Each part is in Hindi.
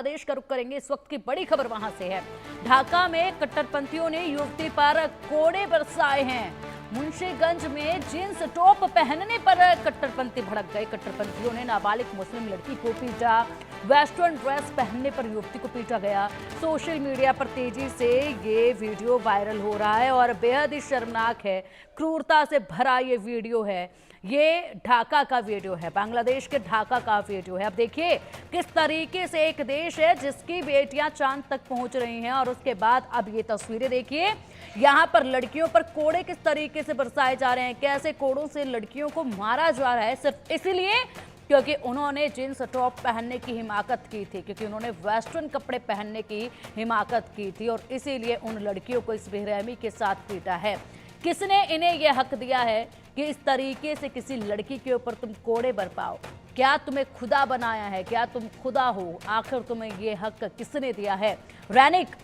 बांग्लादेश का रुख करेंगे। इस वक्त की बड़ी खबर वहां से है। ढाका में कट्टरपंथियों ने युवती पर कोड़े बरसाए हैं। मुंशीगंज में जींस टॉप पहनने पर कट्टरपंथी भड़क गए। कट्टरपंथियों ने नाबालिग मुस्लिम लड़की को पीटा। वेस्टर्न ड्रेस पहनने पर युवती को पीटा गया। सोशल मीडिया पर तेजी से ये वीडियो वायरल हो रहा है और बेहद ही शर्मनाक है। क्रूरता से भरा ये वीडियो है। ये ढाका का वीडियो है, बांग्लादेश के ढाका का वीडियो है। अब देखिए किस तरीके से एक देश है जिसकी बेटियां चांद तक पहुंच रही हैं और उसके बाद अब ये तस्वीरें देखिए। यहां पर लड़कियों पर कोड़े किस तरीके से बरसाए जा रहे हैं, कैसे कोड़ों से लड़कियों को मारा जा रहा है, सिर्फ इसीलिए क्योंकि उन्होंने जींस टॉप पहनने की हिमाकत की थी, क्योंकि उन्होंने वेस्टर्न कपड़े पहनने की हिमाकत की थी और इसीलिए उन लड़कियों को इस बेरहमी के साथ पीटा है। किसने इन्हें यह हक दिया है कि इस तरीके से किसी लड़की के ऊपर तुम कोड़े बरपाओ? क्या तुम्हें खुदा बनाया है? क्या तुम खुदा हो? आखिर तुम्हें यह हक किसने दिया है? रैनिक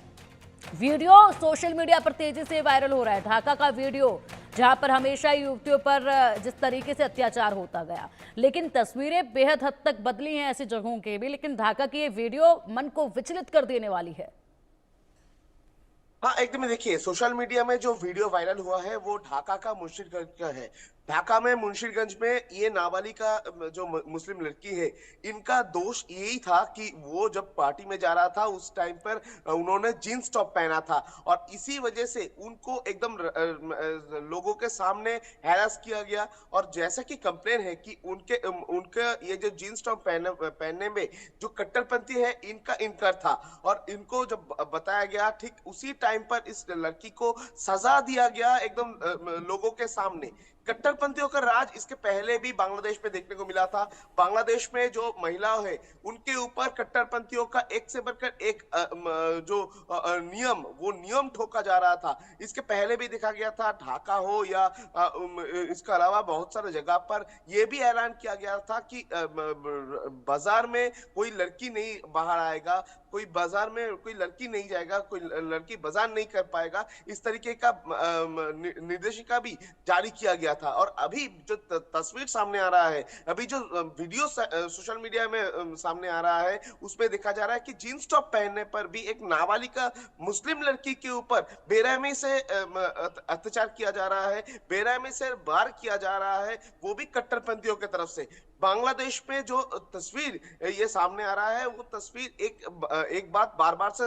वीडियो सोशल मीडिया पर तेजी से वायरल हो रहा है। ढाका का वीडियो जहां पर हमेशा युवतियों पर जिस तरीके से अत्याचार होता गया, लेकिन तस्वीरें बेहद हद तक बदली हैं ऐसी जगहों के भी, लेकिन ढाका की ये वीडियो मन को विचलित कर देने वाली है। हाँ, एकदम देखिए, सोशल मीडिया में जो वीडियो वायरल हुआ है वो ढाका का मुंशीगंज का है। ढाका में मुंशीगंज में ये नाबालिगा जो मुस्लिम लड़की है, इनका दोष यही था कि वो जब पार्टी में जा रहा था उस टाइम पर उन्होंने जींस टॉप पहना था और इसी वजह से उनको एकदम लोगों के सामने हैरास किया गया। और जैसा कि कंप्लेन है कि उनके ये जो जींस टॉप पहनने में जो कट्टरपंथी है इनका इनकार था और इनको जब बताया गया, ठीक उसी टाइम पर इस लड़की को सजा दिया गया एकदम लोगों के सामने। कट्टरपंथियों का राज इसके पहले भी बांग्लादेश में देखने को मिला था। बांग्लादेश में जो महिलाएं हैं उनके ऊपर कट्टरपंथियों का एक से बढ़कर एक जो नियम, वो नियम ठोका जा रहा था। इसके पहले भी देखा गया था, ढाका हो या इसके अलावा बहुत सारे जगह पर यह भी ऐलान किया गया था कि बाजार में कोई लड़की नहीं बाहर आएगा, कोई बाजार में कोई लड़की नहीं जाएगा, कोई लड़की बाजार नहीं कर पाएगा। इस तरीके का निर्देशिका भी जारी किया गया था। और अभी जो तस्वीर सामने आ रहा है, अभी जो वीडियो सोशल मीडिया में सामने आ रहा है, उसमें देखा जा रहा है कि जींस टॉप पहनने पर भी एक नाबालिगा मुस्लिम लड़की के ऊपर बेरहमी से अत्याचार किया जा रहा है, बेरहमी से वार किया जा रहा है, वो भी कट्टरपंथियों की तरफ से। बांग्लादेश में जो तस्वीर ये सामने आ रहा है, वो तस्वीर एक बात बार बार से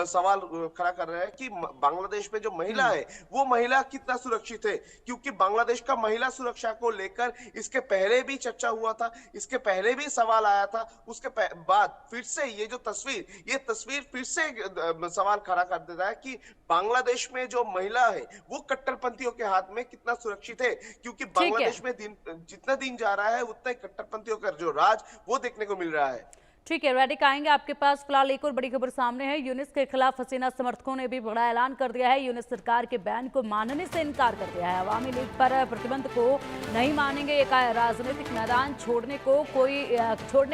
सवाल खड़ा कर रहा है कि बांग्लादेश में जो महिला है वो महिला कितना सुरक्षित है, क्योंकि बांग्लादेश का महिला सुरक्षा को लेकर इसके पहले भी चर्चा हुआ था, इसके पहले भी सवाल आया था। उसके बाद फिर से ये तस्वीर फिर से सवाल खड़ा कर देता है कि बांग्लादेश में जो महिला है वो कट्टरपंथियों के हाथ में कितना सुरक्षित है, क्योंकि बांग्लादेश में जितना दिन जा रहा है उतना कट्टरपंथियों का जो राज वो देखने को मिल रहा है। ठीक है, रैडिक आएंगे आपके पास। फिलहाल एक और बड़ी खबर सामने है। यूनिस के खिलाफ हसीना समर्थकों ने भी बड़ा ऐलान कर दिया है। यूनिस सरकार के बैन को मानने से इनकार कर दिया है। अवामी लीग पर प्रतिबंध को नहीं मानेंगे। ये कहा राजनीतिक मैदान छोड़ने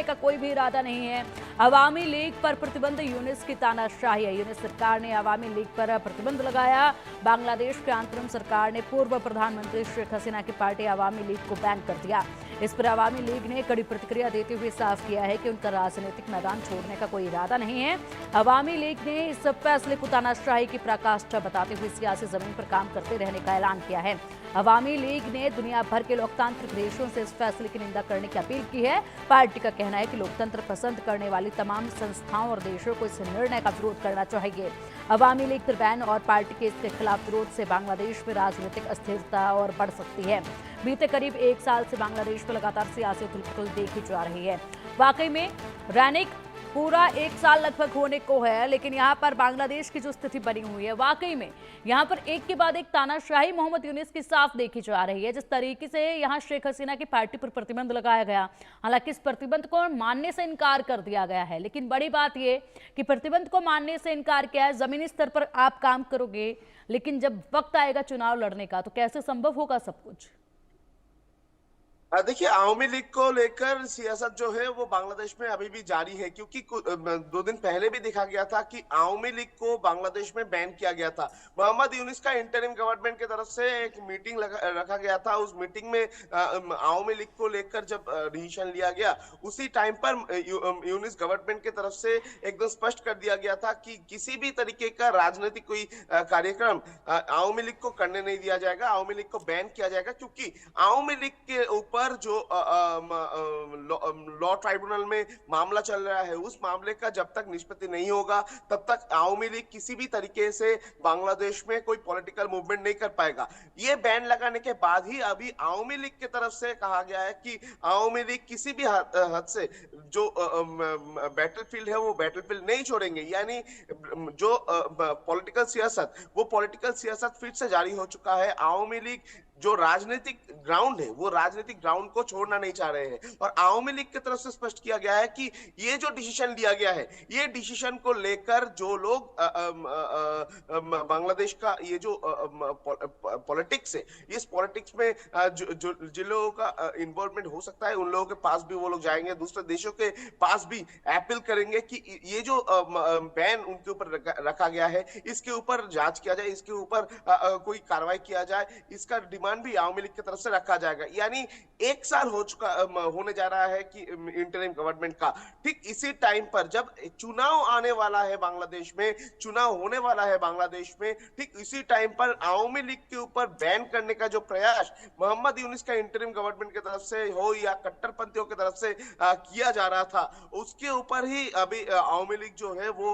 का कोई भी इरादा नहीं है। अवामी लीग पर प्रतिबंध यूनिस की तानाशाही है। यूनिस सरकार ने अवामी लीग पर प्रतिबंध लगाया। बांग्लादेश के अंतरिम सरकार ने पूर्व प्रधानमंत्री शेख हसीना की पार्टी अवामी लीग को बैन कर दिया। इस पर अवामी लीग ने कड़ी प्रतिक्रिया देते हुए साफ किया है कि उनका राजनीतिक मैदान छोड़ने का कोई इरादा नहीं है। अवामी लीग ने इस फैसले को तानाशाही की पराकाष्ठा बताते हुए सियासी जमीन पर काम करते रहने का ऐलान किया है। अवामी लीग ने दुनिया भर के लोकतांत्रिक देशों से इस फैसले की निंदा करने की अपील की है। पार्टी का कहना है कि लोकतंत्र पसंद करने वाली तमाम संस्थाओं और देशों को इस निर्णय का विरोध करना चाहिए। अवामी लीग पर बैन और पार्टी के इसके खिलाफ विरोध से बांग्लादेश में राजनीतिक अस्थिरता और बढ़ सकती है। बीते करीब 1 साल से बांग्लादेश में लगातार सियासी उथल-पुथल देखी जा रही है। वाकई में रैनिक पूरा 1 साल लगभग होने को है, लेकिन यहाँ पर बांग्लादेश की जो स्थिति बनी हुई है, वाकई में यहाँ पर एक के बाद एक तानाशाही मोहम्मद यूनिस की साफ देखी जा रही है। जिस तरीके से यहाँ शेख हसीना की पार्टी पर प्रतिबंध लगाया गया, हालांकि इस प्रतिबंध को मानने से इनकार कर दिया गया है, लेकिन बड़ी बात यह कि प्रतिबंध को मानने से इनकार किया है। जमीनी स्तर पर आप काम करोगे, लेकिन जब वक्त आएगा चुनाव लड़ने का तो कैसे संभव होगा सब कुछ? देखिए, आवामी लीग को लेकर सियासत जो है वो बांग्लादेश में अभी भी जारी है, क्योंकि 2 दिन पहले भी देखा गया था कि आवामी लीग को बांग्लादेश में बैन किया गया था। मोहम्मद यूनिस का इंटरिम गवर्नमेंट की तरफ से एक मीटिंग रखा गया था। उस मीटिंग में आवामी लीग को लेकर जब डिसीजन लिया गया, उसी टाइम पर यूनिस गवर्नमेंट की तरफ से एकदम स्पष्ट कर दिया गया था कि किसी भी तरीके का राजनीतिक कोई कार्यक्रम आवामी लीग को करने नहीं दिया जाएगा, आवामी लीग को बैन किया जाएगा, क्योंकि आवामी लीग के ऊपर जो लॉ ट्राइब्यूनल में मामला चल रहा है, उस मामले का जब तक निष्पत्ति नहीं होगा, तब तक आवामी लीग किसी भी तरीके से बांग्लादेश में कोई पॉलिटिकल मूवमेंट नहीं कर पाएगा। ये बैन लगाने के बाद ही अभी आवामी लीग की तरफ से कहा गया है कि आवामी लीग किसी भी हद से जो बैटलफील्ड है वो बैटलफील्ड नहीं छोड़ेंगे। यानी जो पॉलिटिकल सियासत, वो पॉलिटिकल सियासत फिर से जारी हो चुका है। आवामी लीग जो राजनीतिक ग्राउंड है, वो राजनीतिक ग्राउंड को छोड़ना नहीं चाह रहे हैं, और आवामी लीग की तरफ से स्पष्ट किया गया है कि ये जो डिसीजन लिया गया है, ये डिसीजन को लेकर जो लोग बांग्लादेश का ये जो पॉलिटिक्स है, इस पॉलिटिक्स में जिन लोगों का इन्वॉल्वमेंट हो सकता है, उन लोगों के पास भी वो लोग जाएंगे, दूसरे देशों के पास भी अपील करेंगे कि ये जो बैन उनके ऊपर रखा गया है, इसके ऊपर जांच किया जाए, इसके ऊपर कोई कार्रवाई किया जाए। इसका डिमांड भी आवामी लीग की तरफ से रखा जाएगा। यानी 1 साल होने जा रहा है कि इंटरिम गवर्नमेंट का, ठीक इसी टाइम पर जब चुनाव आने वाला है बांग्लादेश में, चुनाव होने वाला है बांग्लादेश में, ठीक इसी टाइम पर आवामी लीग के ऊपर बैन करने का जो प्रयास मोहम्मद यूनिस का इंटरिम गवर्नमेंट की तरफ से हो या कट्टरपंथियों की तरफ से किया जा रहा था, उसके ऊपर ही अभी आवामी लीग जो है वो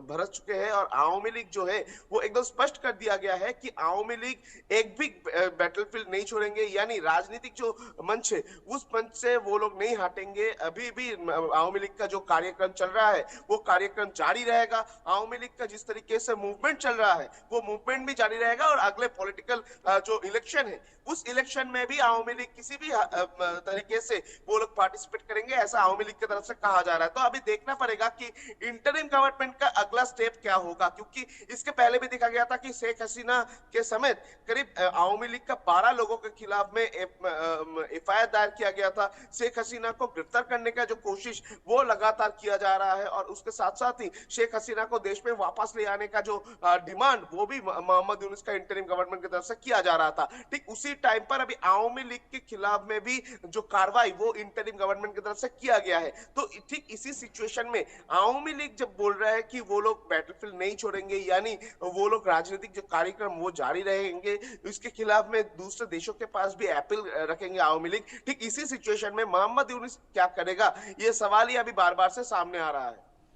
भड़क चुके हैं, और आवामी लीग जो है वो एकदम स्पष्ट कर दिया गया है कि आवामी लीग एक भी बैटलफील्ड नहीं छोड़ेंगे। यानी राजनीतिक जो मंच है, उस मंच से वो लोग नहीं हटेंगे। अभी भी आवामी लीग का जो कार्यक्रम चल रहा है, वो कार्यक्रम जारी रहेगा। आवामी लीग का जिस तरीके से मूवमेंट चल रहा है, वो मूवमेंट भी जारी रहेगा, और अगले पॉलिटिकल जो इलेक्शन है, उस इलेक्शन में भी आवामी लीग किसी भी तरीके से वो लोग पार्टिसिपेट करेंगे, ऐसा आवामी लीग की तरफ से कहा जा रहा है। तो अभी देखना पड़ेगा कि इंटरिम गवर्नमेंट का अगला स्टेप क्या होगा, क्योंकि इसके पहले भी देखा गया था कि शेख हसीना के समेत करीब आवामी लीग का 12 लोगों के खिलाफ में एफआईआर दायर किया गया था। शेख हसीना को गिरफ्तार करने का जो कोशिश वो लगातार किया जा रहा है, और उसके साथ साथ ही शेख हसीना को देश में वापस ले आने का जो डिमांड, वो भी मोहम्मद यूनुस का इंटरिम गवर्नमेंट की तरफ से किया जा रहा था। ठीक उसी टाइम पर अभी आवामी लीग के खिलाफ में भी जो कार्रवाई वो इंटरिम गवर्नमेंट की तरफ से किया गया है। तो ठीक इसी सिचुएशन में आवामी लीग जब बोल रहा है कि वो लोग बैटलफील्ड नहीं छोड़ेंगे, यानी वो लोग राजनीतिक जो कार्यक्रम वो जारी रहेंगे, इसके खिलाफ में दूसरे देशों के पास भी अपील रखेंगे आवामी लीग। ठीक इसी सिचुएशन में मोहम्मद यूनुस क्या करेगा, ये सवाल ही अभी बार बार से सामने आ रहा है।